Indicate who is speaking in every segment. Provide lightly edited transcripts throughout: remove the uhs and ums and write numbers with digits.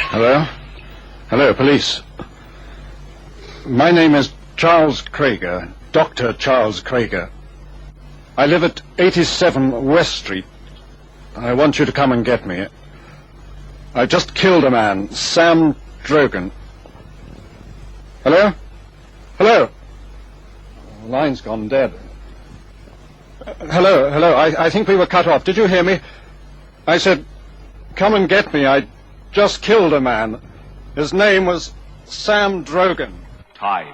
Speaker 1: Hello? Hello, police. My name is Charles Krager, Dr. Charles Krager. I live at 87 West Street. I want you to come and get me. I just killed a man, Sam Drogan. Hello? Hello? The line's gone dead. Hello. I think we were cut off. Did you hear me? I said, come and get me. I just killed a man. His name was Sam Drogan.
Speaker 2: Time.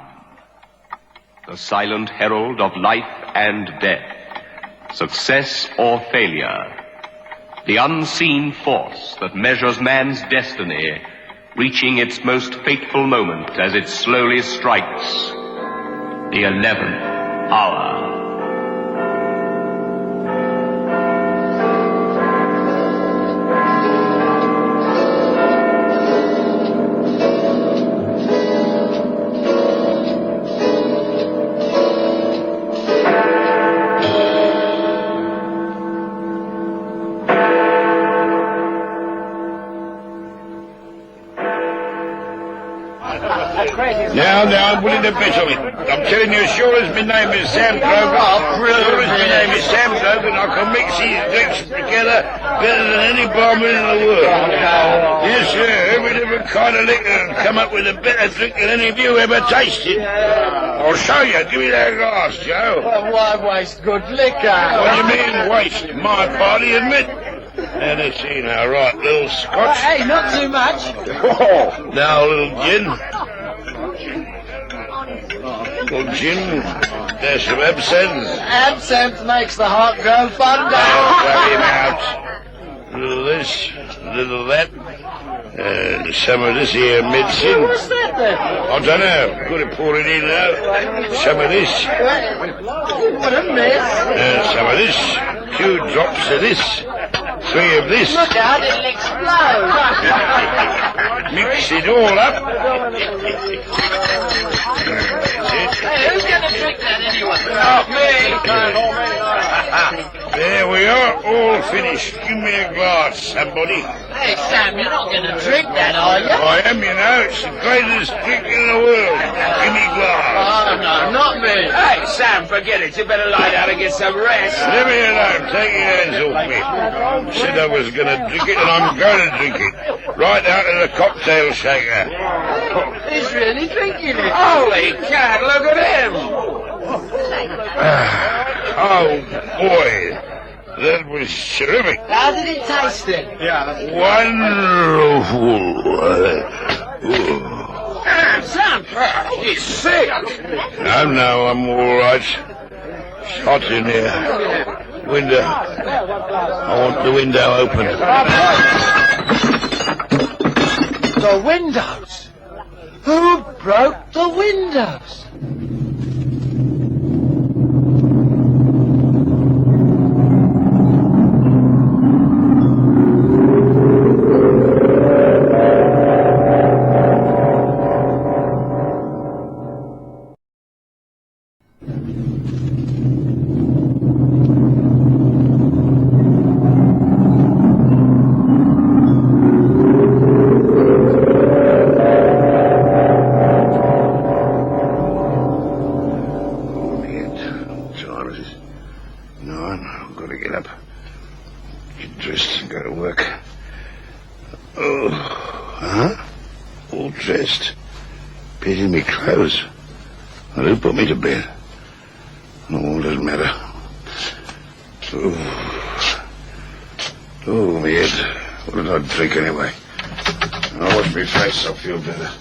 Speaker 2: The silent herald of life and death. Success or failure. The unseen force that measures man's destiny, reaching its most fateful moment as it slowly strikes the 11th hour.
Speaker 3: Now, I'm willing to bet on it. I'm telling you, as sure as my name is Sam Drogan, I can mix these drinks together better than any barman in the world. Yes, sir, every different kind of liquor and come up with a better drink than any of you ever tasted. I'll show you. Give me that glass, Joe.
Speaker 4: Well, why waste good liquor?
Speaker 3: What do you mean, waste? My party, admit. And let's see now, right, little scotch.
Speaker 4: Hey, not too much.
Speaker 3: Oh, now a little gin. Little gin. There's some absinthe.
Speaker 4: Absinthe makes the heart grow fonder.
Speaker 3: Grab him out. A little this, a little that. Some of this here medicine.
Speaker 4: What's that then?
Speaker 3: I don't know. Got to pour it in now. Some of this.
Speaker 4: What a mess.
Speaker 3: Some of this. 2 drops of this. 3 of this.
Speaker 4: Look out, it'll explode.
Speaker 3: Mix it all up.
Speaker 4: Hey, who's going to drink that anyway?
Speaker 3: Not me. There we are, all finished. Give me a glass, somebody.
Speaker 4: Hey, Sam, you're not going to drink that, are you?
Speaker 3: I am, you know. It's the greatest drink in the world. Give me a glass.
Speaker 4: Oh, no, not me.
Speaker 5: Hey, Sam, forget it. You better lie down and get some rest.
Speaker 3: Leave me alone. Take your hands off me. Said I was going to drink it, and I'm going to drink it. Right out of the cocktail shaker.
Speaker 4: He's really drinking it.
Speaker 5: Holy cat, look at him.
Speaker 3: Oh, boy. That was terrific.
Speaker 4: How did it taste then?
Speaker 3: Wonderful.
Speaker 5: Sam, he's sick.
Speaker 3: No, I'm all right. It's hot in here. Window. I want the window open.
Speaker 4: The windows. Who broke the windows?
Speaker 3: Pity me clothes. Well, who put me to bed? Oh, it doesn't matter. Oh, my head. What did I drink anyway? I'll wash my face, I'll feel better.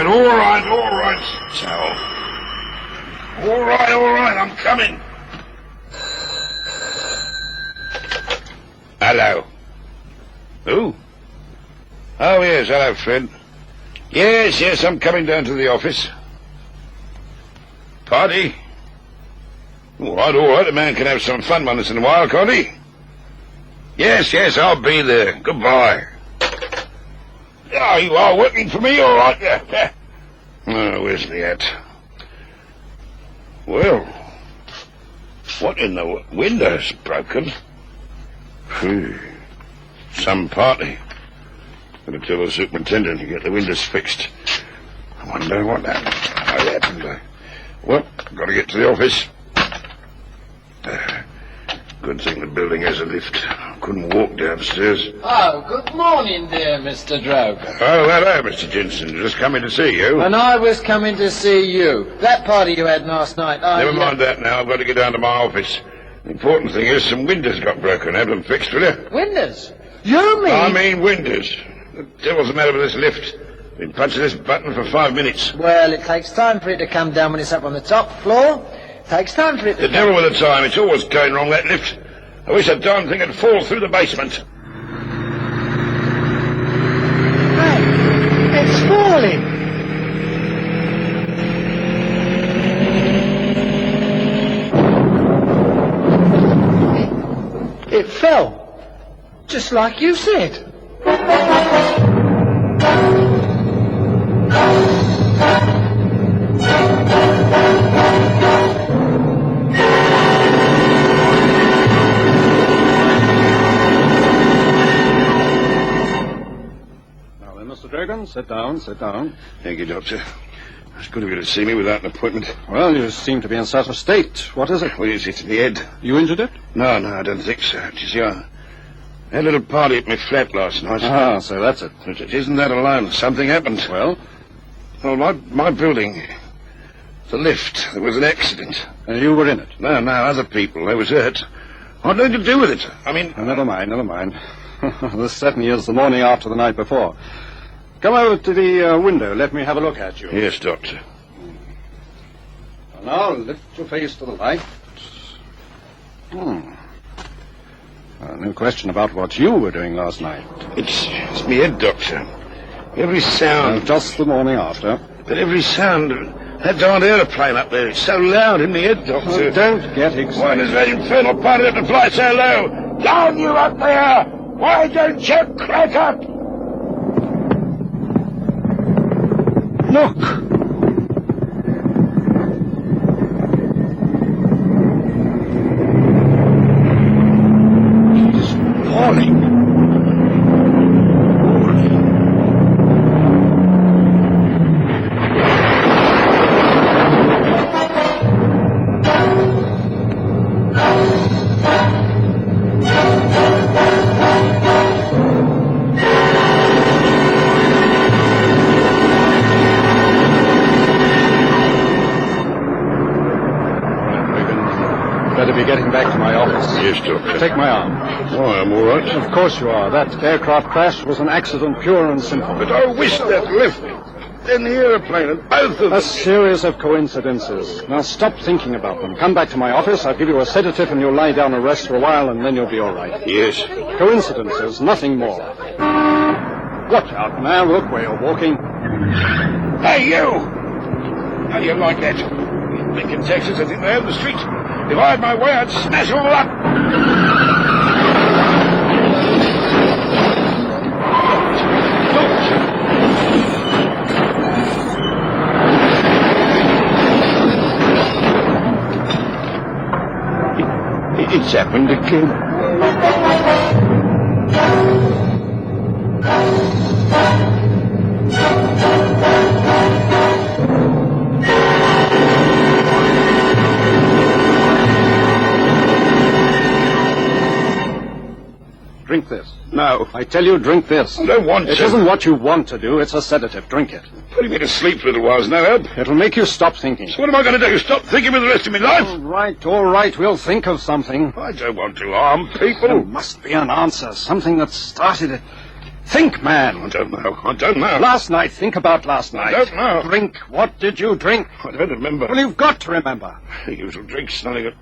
Speaker 3: All right, towel. All right, I'm coming. Hello. Who? Oh, yes, hello, Fred. Yes, I'm coming down to the office. Party? All right, a man can have some fun once in a while, can't he? Yes, I'll be there. Goodbye. Oh, you are working for me, all right, yeah. Oh, where's the hat? Well, what in the window's broken? Phew. Some party. Gotta tell the superintendent to get the windows fixed. I wonder what happened. Well, gotta get to the office. Good thing the building has a lift. I couldn't walk downstairs.
Speaker 4: Oh, good morning, dear Mr. Drogan.
Speaker 3: Oh, hello, Mr. Jensen. Just coming to see you.
Speaker 4: And I was coming to see you. That party you had last night,
Speaker 3: Never mind that now. I've got to get down to my office. The important thing is some windows got broken. Have them fixed, will you?
Speaker 4: Windows? You mean?
Speaker 3: I mean windows. The devil's the matter with this lift? Been punching this button for 5 minutes.
Speaker 4: Well, it takes time for it to come down when it's up on the top floor. Takes time for it to
Speaker 3: The devil with the time. It's always going wrong, that lift. I wish that darn thing had fallen through the basement.
Speaker 4: Hey, it's falling. It fell. Just like you said.
Speaker 1: Mr. Drogan, sit down.
Speaker 3: Thank you, Doctor. It's good of you to see me without an appointment.
Speaker 1: Well, you seem to be in such a state. What is it?
Speaker 3: Well, it's the head.
Speaker 1: You injured it?
Speaker 3: No, I don't think so. You see, I had a little party at my flat last night.
Speaker 1: Ah, so that's it.
Speaker 3: It isn't that alone. Something happened.
Speaker 1: Well,
Speaker 3: my building, the lift, there was an accident.
Speaker 1: And you were in it?
Speaker 3: No, other people. They was hurt. What had to do with it? I mean...
Speaker 1: Oh, never mind. This certainly is the morning after the night before. Come over to the window. Let me have a look at you.
Speaker 3: Yes, Doctor.
Speaker 1: Now, lift your face to the light. No question about what you were doing last night.
Speaker 3: It's me head, Doctor. Every sound...
Speaker 1: just the morning after.
Speaker 3: But every sound... That darned aeroplane up there, it's so loud in the head, Doctor.
Speaker 1: Oh, don't get excited.
Speaker 3: Why does that infernal pilot have to fly so low? Down you up there! Why don't you crack up?
Speaker 1: Look! It's falling. Better be getting back to my office.
Speaker 3: Yes, Doctor.
Speaker 1: Take my arm.
Speaker 3: Oh, I'm all right.
Speaker 1: Of course you are. That aircraft crash was an accident, pure and simple.
Speaker 3: But I wish that lift, then the aeroplane, and both of them.
Speaker 1: A series of coincidences. Now stop thinking about them. Come back to my office. I'll give you a sedative and you'll lie down and rest for a while and then you'll be all right.
Speaker 3: Yes.
Speaker 1: Coincidences, nothing more. Watch out, man. Look where you're walking.
Speaker 3: Hey, you! How do you like that? Lincoln, Texas, I think they own the street. If I had my way, I'd smash them all up. It's happened again.
Speaker 1: Drink this.
Speaker 3: No.
Speaker 1: I tell you, drink this.
Speaker 3: I don't want to.
Speaker 1: It isn't what you want to do. It's a sedative. Drink it.
Speaker 3: Putting me to sleep for a little while is no help.
Speaker 1: It'll make you stop thinking.
Speaker 3: So what am I going to do? Stop thinking for the rest of my life?
Speaker 1: All right. We'll think of something.
Speaker 3: I don't want to harm people.
Speaker 1: There must be an answer. Something that started it. Think, man.
Speaker 3: I don't know.
Speaker 1: Last night. Think about last night.
Speaker 3: I don't know.
Speaker 1: Drink. What did you drink?
Speaker 3: I don't remember.
Speaker 1: Well, you've got to remember.
Speaker 3: The usual drinks, nothing at...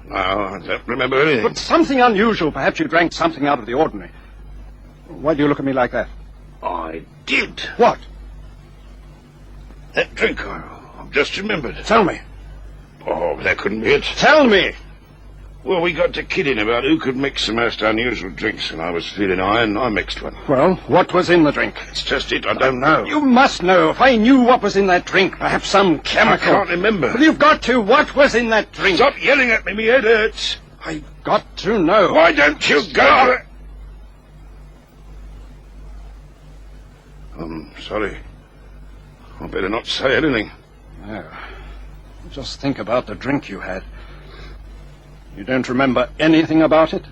Speaker 3: No, I don't remember anything.
Speaker 1: But something unusual. Perhaps you drank something out of the ordinary. Why do you look at me like that?
Speaker 3: I did.
Speaker 1: What?
Speaker 3: That drink, I've just remembered.
Speaker 1: Tell me.
Speaker 3: Oh, that couldn't be it.
Speaker 1: Tell me.
Speaker 3: Well, we got to kidding about who could mix the most unusual drinks, and I was feeling iron. I mixed one.
Speaker 1: Well, what was in the drink?
Speaker 3: It's just it. I don't know.
Speaker 1: You must know. If I knew what was in that drink, perhaps some chemical.
Speaker 3: I can't remember.
Speaker 1: Well, you've got to. What was in that drink?
Speaker 3: Stop yelling at me. My head hurts.
Speaker 1: I've got to know.
Speaker 3: Why don't you go? I'm sorry. I better not say anything.
Speaker 1: No. Just think about the drink you had. You don't remember anything about it?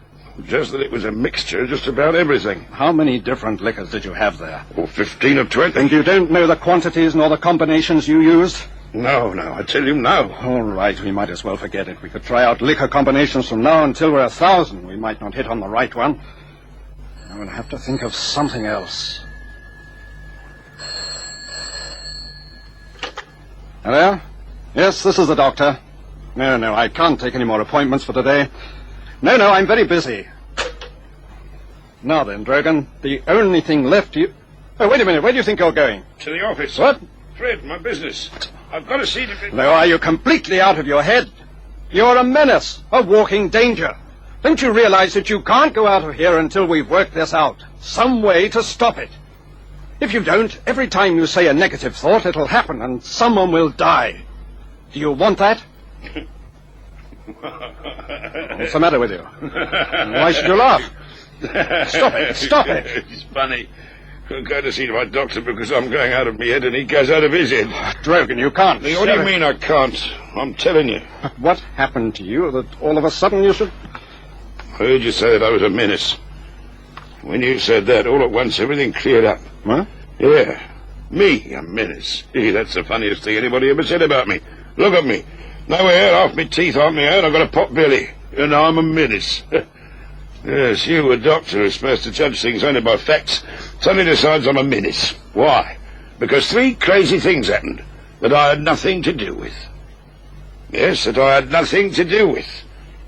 Speaker 3: Just that it was a mixture of just about everything.
Speaker 1: How many different liquors did you have there?
Speaker 3: Oh, 15 or 20.
Speaker 1: And you don't know the quantities nor the combinations you used?
Speaker 3: No, I tell you no.
Speaker 1: All right, we might as well forget it. We could try out liquor combinations from now until we're 1,000. We might not hit on the right one. I will have to think of something else. Hello? Yes, this is the doctor. No, I can't take any more appointments for today. No, I'm very busy. Now then, Drogan, the only thing left you... Oh, wait a minute, where do you think you're going?
Speaker 3: To the office.
Speaker 1: What?
Speaker 3: Fred, my business. I've got to see that...
Speaker 1: No, are you completely out of your head? You're a menace, a walking danger. Don't you realize that you can't go out of here until we've worked this out? Some way to stop it. If you don't, every time you say a negative thought, it'll happen and someone will die. Do you want that? What's the matter with you? Why should you laugh? Stop it.
Speaker 3: It's funny. I'm going to see my doctor because I'm going out of my head and he goes out of his head.
Speaker 1: Drogan, you can't.
Speaker 3: What do you mean I can't? I'm telling you.
Speaker 1: What happened to you that all of a sudden you should...
Speaker 3: I heard you say that I was a menace. When you said that, all at once everything cleared up.
Speaker 1: What?
Speaker 3: Yeah. Me, a menace. Gee, that's the funniest thing anybody ever said about me. Look at me. No hair, half my teeth aren't my own, I've got a pot belly. And I'm a menace. Yes, you, a doctor who's supposed to judge things only by facts, suddenly decides I'm a menace. Why? Because 3 crazy things happened that I had nothing to do with. Yes, that I had nothing to do with.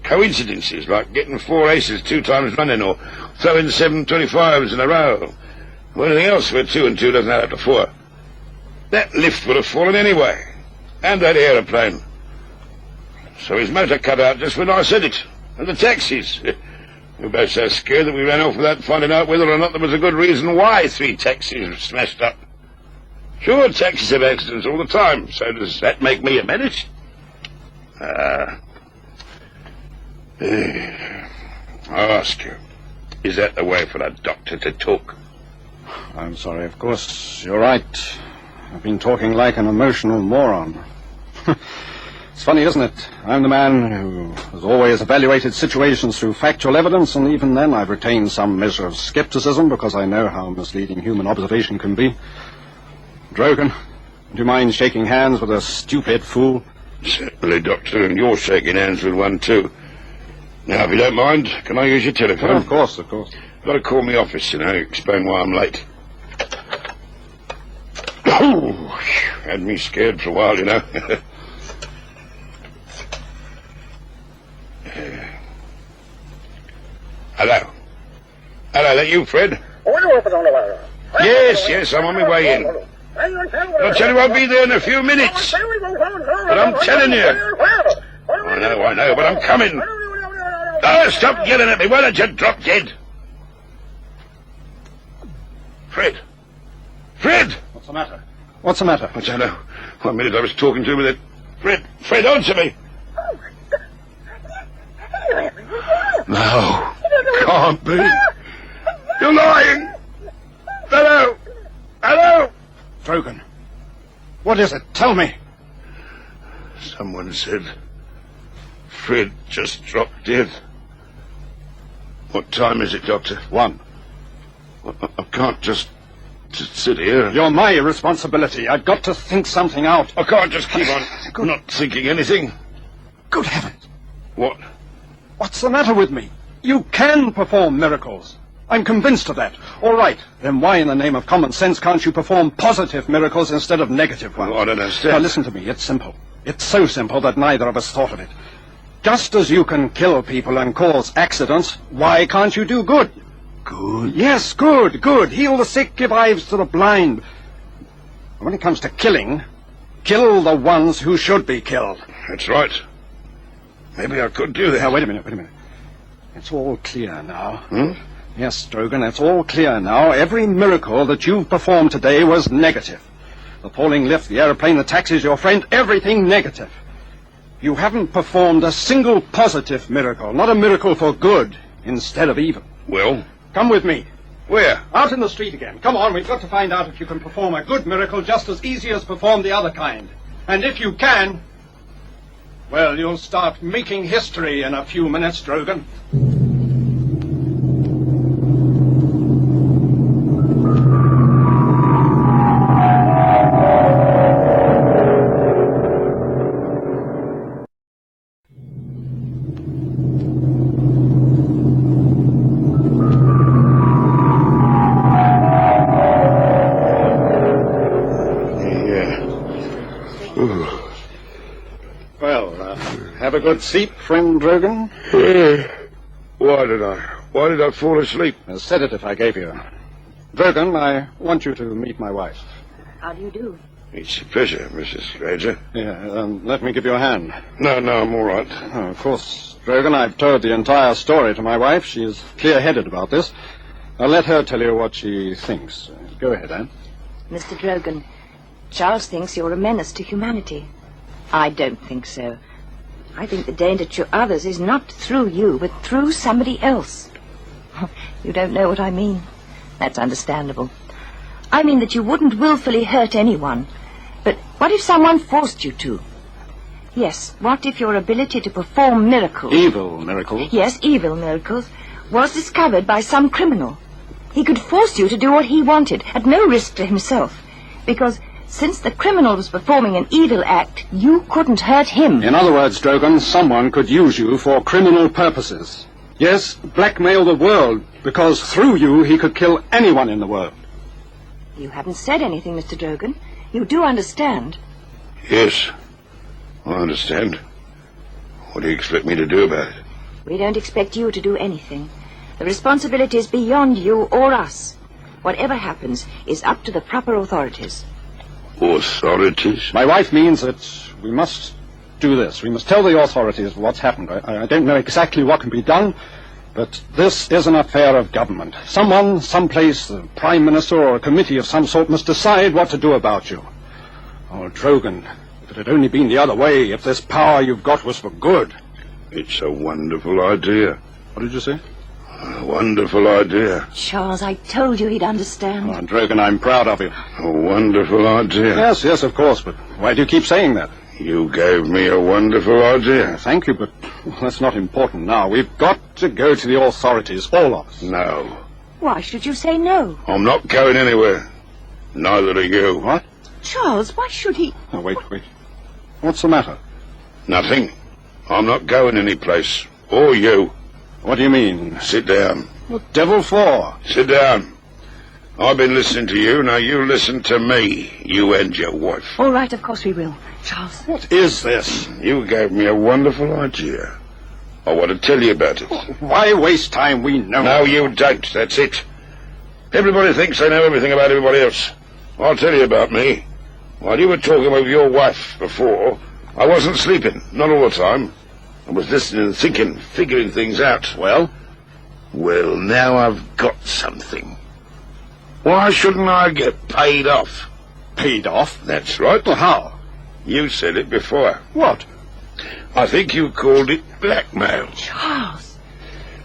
Speaker 3: Coincidences, like getting 4 aces 2 times running, or throwing 7 25s in a row. Or anything else where 2 and 2 doesn't add up to 4. That lift would have fallen anyway. And that aeroplane. So his motor cut out just when I said it. And the taxis. We were both so scared that we ran off without finding out whether or not there was a good reason why 3 taxis were smashed up. Sure, taxis have accidents all the time. So does that make me a menace? I ask you, is that the way for a doctor to talk?
Speaker 1: I'm sorry, of course, you're right. I've been talking like an emotional moron. It's funny, isn't it? I'm the man who has always evaluated situations through factual evidence, and even then I've retained some measure of skepticism because I know how misleading human observation can be. Drogan, do you mind shaking hands with a stupid fool?
Speaker 3: Certainly, Doctor, and you're shaking hands with one, too. Now, if you don't mind, can I use your telephone?
Speaker 1: Oh, of course.
Speaker 3: Got to call me office, explain why I'm late. Had me scared for a while, Hello, that you, Fred? Yes, I'm on my way in. I'll tell you I'll be there in a few minutes. But I'm telling you. I know, but I'm coming. Oh, stop yelling at me. Why don't you drop dead? Fred!
Speaker 1: What's the matter?
Speaker 3: I don't know. 1 minute I was talking to him with it. Fred, answer me. No, can't be. You're lying. Hello.
Speaker 1: Drogan, what is it? Tell me.
Speaker 3: Someone said Fred just dropped dead. What time is it, Doctor?
Speaker 1: 1.
Speaker 3: I can't just sit here.
Speaker 1: You're my responsibility. I've got to think something out.
Speaker 3: I can't just keep on not thinking anything.
Speaker 1: Good heavens.
Speaker 3: What?
Speaker 1: What's the matter with me? You can perform miracles. I'm convinced of that. All right. Then why in the name of common sense can't you perform positive miracles instead of negative ones?
Speaker 3: Well, I don't understand.
Speaker 1: Now listen to me. It's simple. It's so simple that neither of us thought of it. Just as you can kill people and cause accidents, why can't you do good?
Speaker 3: Good?
Speaker 1: Yes, good. Heal the sick, give eyes to the blind. When it comes to killing, kill the ones who should be killed.
Speaker 3: That's right. Maybe I could do that.
Speaker 1: Now, wait a minute. It's all clear now.
Speaker 3: Hmm?
Speaker 1: Yes, Drogan, it's all clear now. Every miracle that you've performed today was negative. The falling lift, the aeroplane, the taxis, your friend, everything negative. You haven't performed a single positive miracle, not a miracle for good instead of evil.
Speaker 3: Well?
Speaker 1: Come with me.
Speaker 3: Where?
Speaker 1: Out in the street again. Come on, we've got to find out if you can perform a good miracle just as easy as perform the other kind. And if you can, well, you'll start making history in a few minutes, Drogan. Have a good sleep, friend Drogan.
Speaker 3: Why did I fall asleep?
Speaker 1: A sedative I gave you. Drogan, I want you to meet my wife.
Speaker 6: How do you do?
Speaker 3: It's a pleasure, Mrs. Ranger.
Speaker 1: Yeah, let me give you a hand.
Speaker 3: No, I'm all right.
Speaker 1: Oh, of course, Drogan, I've told the entire story to my wife. She is clear-headed about this. I'll let her tell you what she thinks. Go ahead, Anne.
Speaker 6: Mr. Drogan, Charles thinks you're a menace to humanity. I don't think so. I think the danger to others is not through you, but through somebody else. You don't know what I mean. That's understandable. I mean that you wouldn't willfully hurt anyone. But what if someone forced you to? Yes, what if your ability to perform miracles...
Speaker 1: Evil miracles?
Speaker 6: Yes, evil miracles, was discovered by some criminal. He could force you to do what he wanted, at no risk to himself, because... since the criminal was performing an evil act, you couldn't hurt him.
Speaker 1: In other words, Drogan, someone could use you for criminal purposes. Yes, blackmail the world, because through you he could kill anyone in the world.
Speaker 6: You haven't said anything, Mr. Drogan. You do understand.
Speaker 3: Yes, I understand. What do you expect me to do about it?
Speaker 6: We don't expect you to do anything. The responsibility is beyond you or us. Whatever happens is up to the proper authorities.
Speaker 3: Authorities?
Speaker 1: My wife means that we must do this. We must tell the authorities what's happened. I don't know exactly what can be done, but this is an affair of government. Someone, someplace, the Prime Minister or a committee of some sort must decide what to do about you. Oh, Drogan, if it had only been the other way, if this power you've got was for good.
Speaker 3: It's a wonderful idea.
Speaker 1: What did you say?
Speaker 3: A wonderful idea.
Speaker 6: Charles, I told you he'd understand.
Speaker 1: Oh, Drogan, I'm proud of you.
Speaker 3: A wonderful idea.
Speaker 1: Yes, of course, but why do you keep saying that?
Speaker 3: You gave me a wonderful idea.
Speaker 1: Thank you, but that's not important now. We've got to go to the authorities, all of us.
Speaker 3: No.
Speaker 6: Why should you say no?
Speaker 3: I'm not going anywhere. Neither are you.
Speaker 1: What?
Speaker 6: Charles, why should he...
Speaker 1: Oh, wait. What's the matter?
Speaker 3: Nothing. I'm not going any place. Or you.
Speaker 1: What do you mean?
Speaker 3: Sit down.
Speaker 1: What devil for?
Speaker 3: Sit down. I've been listening to you, now you listen to me, you and your wife.
Speaker 6: All right, of course we will. Charles.
Speaker 1: What is this?
Speaker 3: You gave me a wonderful idea. I want to tell you about it.
Speaker 1: Why waste time? We know.
Speaker 3: No, you don't. That's it. Everybody thinks they know everything about everybody else. I'll tell you about me. While you were talking with your wife before, I wasn't sleeping. Not all the time. I was listening and thinking, figuring things out.
Speaker 1: Well?
Speaker 3: Well, now I've got something. Why shouldn't I get paid off?
Speaker 1: Paid off?
Speaker 3: That's right.
Speaker 1: Well, how?
Speaker 3: You said it before.
Speaker 1: What?
Speaker 3: I think you called it blackmail.
Speaker 6: Charles.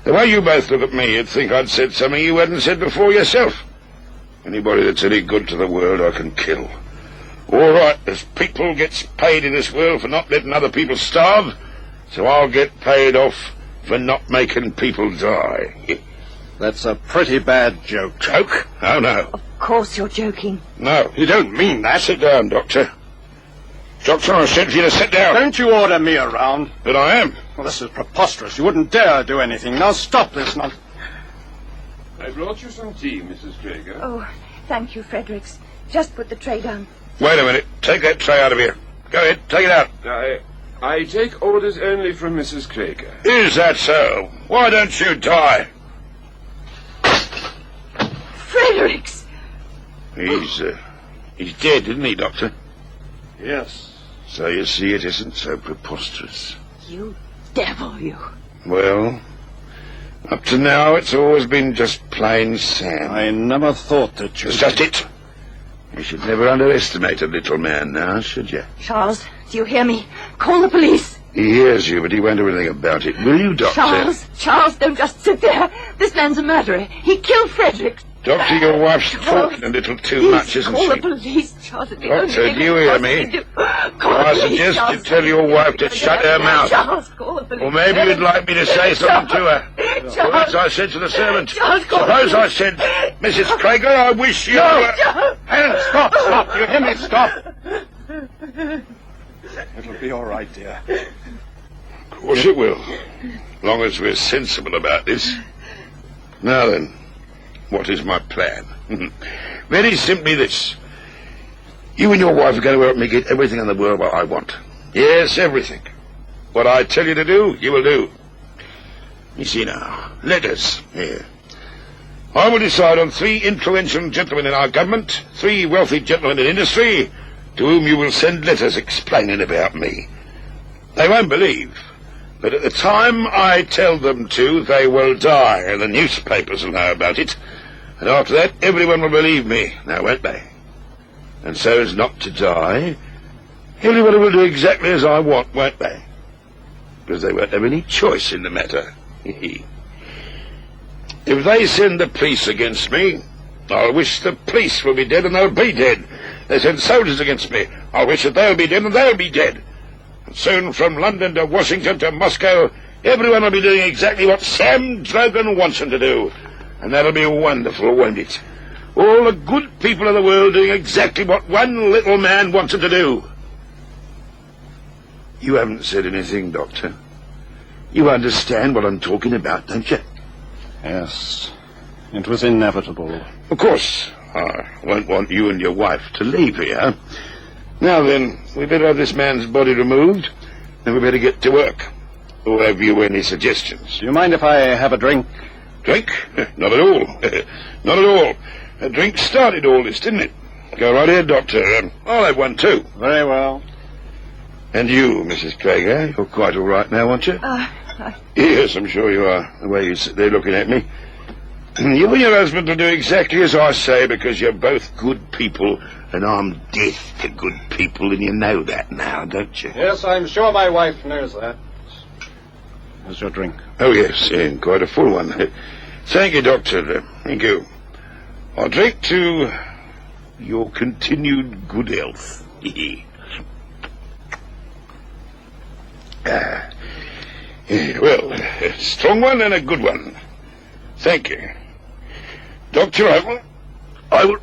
Speaker 3: The way you both look at me, you'd think I'd said something you hadn't said before yourself. Anybody that's any good to the world, I can kill. All right, there's people gets paid in this world for not letting other people starve, so I'll get paid off for not making people die.
Speaker 1: That's a pretty bad joke.
Speaker 3: Joke? Oh, no.
Speaker 6: Of course you're joking.
Speaker 3: No.
Speaker 1: You don't mean that.
Speaker 3: Sit down, Doctor. Doctor, I said for you to sit down.
Speaker 1: Don't you order me around.
Speaker 3: But I am.
Speaker 1: Well, this is preposterous. You wouldn't dare do anything. Now stop this nonsense.
Speaker 5: I brought you some tea, Mrs. Traeger.
Speaker 6: Oh, thank you, Fredericks. Just put the tray down.
Speaker 3: Wait a minute. Take that tray out of here. Go ahead. Take it out.
Speaker 5: I take orders only from Mrs. Traeger.
Speaker 3: Is that so? Why don't you die?
Speaker 6: Fredericks!
Speaker 3: He's dead, isn't he, Doctor?
Speaker 1: Yes.
Speaker 3: So you see, it isn't so preposterous.
Speaker 6: You devil, you.
Speaker 3: Well, up to now, it's always been just plain Sam.
Speaker 1: I never thought that you...
Speaker 3: It's just it. You should never underestimate a little man now, should you?
Speaker 6: Charles, do you hear me? Call the police.
Speaker 3: He hears you, but he won't do anything about it. Will you, Doctor?
Speaker 6: Charles, don't just sit there. This man's a murderer. He killed Frederick.
Speaker 3: Doctor, your wife's talking a little too much, isn't
Speaker 6: call
Speaker 3: she?
Speaker 6: the police, Charles.
Speaker 3: Doctor, do you hear me? I suggest you tell your wife to shut her mouth.
Speaker 6: Charles, call the police.
Speaker 3: Or maybe you'd like me to say something to her. Perhaps I said to the servant. Suppose I said, Mrs. Krager, I wish you...
Speaker 1: Helen, stop. You hear me? Stop. It'll be all right, dear.
Speaker 3: Of course it will. As long as we're sensible about this. Now then, what is my plan? Very simply this. You and your wife are going to help me get everything in the world what I want. Yes, everything. What I tell you to do, you will do. You see now, letters, here. I will decide on 3 influential gentlemen in our government, 3 wealthy gentlemen in industry, to whom you will send letters explaining about me. They won't believe, but at the time I tell them to, they will die, and the newspapers will know about it. And after that, everyone will believe me, now won't they? And so as not to die, everybody will do exactly as I want, won't they? Because they won't have any choice in the matter. If they send the police against me, I wish the police will be dead and they'll be dead. They send soldiers against me, I wish that they'll be dead and they'll be dead. And soon from London to Washington to Moscow, everyone will be doing exactly what Sam Drogan wants them to do. And that'll be wonderful, won't it? All the good people of the world doing exactly what one little man wants them to do. You haven't said anything, Doctor. You understand what I'm talking about, don't you?
Speaker 1: Yes. It was inevitable.
Speaker 3: Of course. I won't want you and your wife to leave here. Now then, we better have this man's body removed, and we better get to work. Or have you any suggestions?
Speaker 1: Do you mind if I have a drink?
Speaker 3: Drink? Not at all. Not at all. A drink started all this, didn't it? Go right ahead, Doctor. I'll have one too.
Speaker 1: Very well.
Speaker 3: And you, Mrs. Krager, you're quite all right now, aren't you? Yes, I'm sure you are, the way you sit there looking at me. You and your husband will do exactly as I say, because you're both good people, and I'm death to good people, and you know that now, don't you?
Speaker 1: Yes, I'm sure my wife knows that. Here's your drink.
Speaker 3: Oh, yes, yeah, quite a full one. Thank you, Doctor. Thank you. I'll drink to your continued good health. Well, a strong one and a good one. Thank you. Doctor, I will...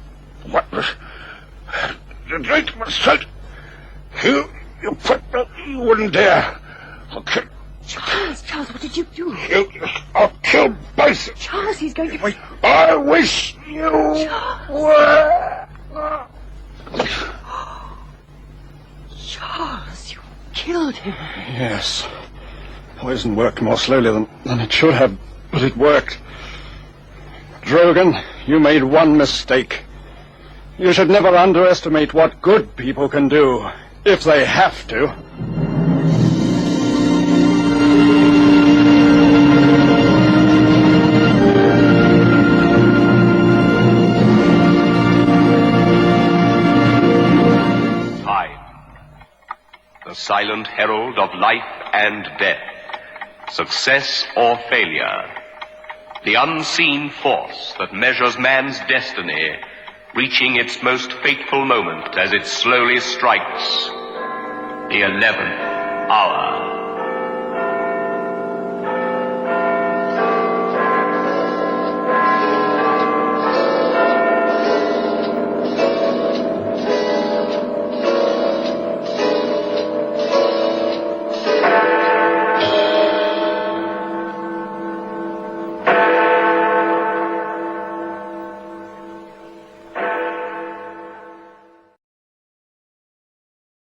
Speaker 3: What? The drink must straight... You wouldn't dare. I'll kill...
Speaker 6: Charles, what did you do?
Speaker 3: I'll kill both.
Speaker 6: Charles, he's going to... Wait.
Speaker 3: I wish you were...
Speaker 6: Charles, you killed him.
Speaker 1: Yes. Poison worked more slowly than it should have, but it worked. Drogan, you made one mistake. You should never underestimate what good people can do, if they have to.
Speaker 2: The silent herald of life and death, success or failure, the unseen force that measures man's destiny, reaching its most fateful moment as it slowly strikes the 11th hour.